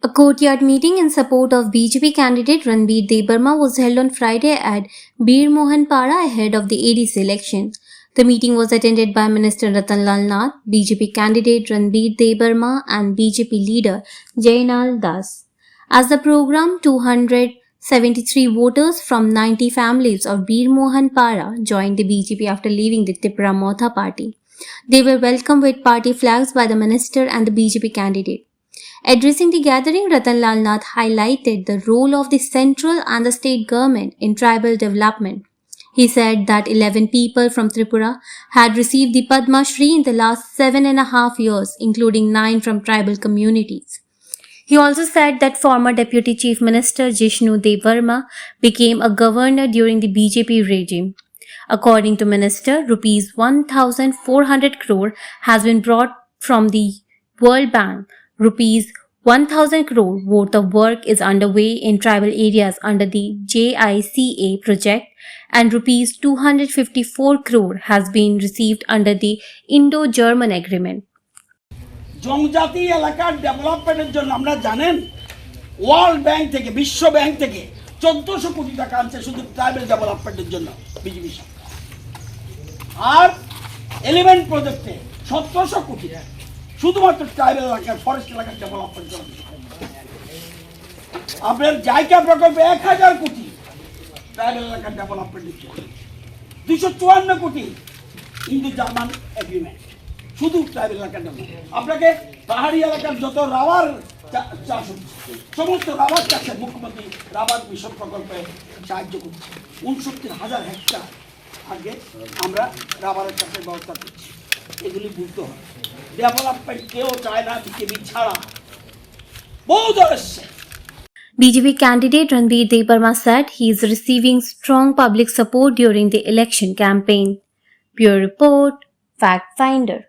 A courtyard meeting in support of BJP candidate Ranbir Debarma was held on Friday at Bir Mohan Para ahead of the ADC election. The meeting was attended by Minister Ratanlal Nath, BJP candidate Ranbir Debarma and BJP leader Jainal Das. As the program, 273 voters from 90 families of Bir Mohan Para joined the BJP after leaving the Tipra Motha party. They were welcomed with party flags by the minister and the BJP candidate. Addressing the gathering, Ratanlal Nath highlighted the role of the central and the state government in tribal development. He said that 11 people from Tripura had received the Padma Shri in the last 7.5 years, including 9 from tribal communities. He also said that former Deputy Chief Minister Jishnu Devarma became a governor during the BJP regime. According to Minister, Rs 1,400 crore has been brought from the World Bank. Rupees 1,000 crore worth of work is underway in tribal areas under the JICA project, and Rupees 254 crore has been received under the Indo-German agreement. জনজাতি এলাকার ডেভেলপমেন্টের জন্য আমরা জানেন world bank থেকে বিশ্ব bank থেকে 1400 কোটি টাকা আনছে শুধু ট্রাইবাল ডেভেলপমেন্টের জন্য বিজেপি সরকার। আর এলিমেন্ট প্রজেক্টে 1700 কোটি শুধুমাত্র ট্রাইবাল এলাকার ফরেস্ট এলাকার ডেভেলপমেন্ট জন্য। আপনার জায়গা প্রকল্পে 1000 কোটি ট্রাইবাল এলাকার ডেভেলপমেন্টের জন্য, 254 কোটি ইন্দো জার্মান এগ্রিমেন্ট শুধু ট্রাইবাল এলাকার ডেভেলপমেন্ট। আপনাকে পাহাড়ি এলাকার যত রাবার চাষ হচ্ছে সমস্ত রাবার চাষের মুখ্যমন্ত্রী রাবার মিশন প্রকল্পে সাহায্য করছে। 69,000 হেক্টর আগে আমরা রাবারের চাষের ব্যবস্থা করছি। এগুলি বুঝতে হয় ডেভেলপমেন্ট কেউ চায় না বিজেপি ছাড়া বহু ধরেছে। BJP candidate Ranbir Debarma said he is receiving strong public support during the election campaign. Bureau Report, Fact Finder.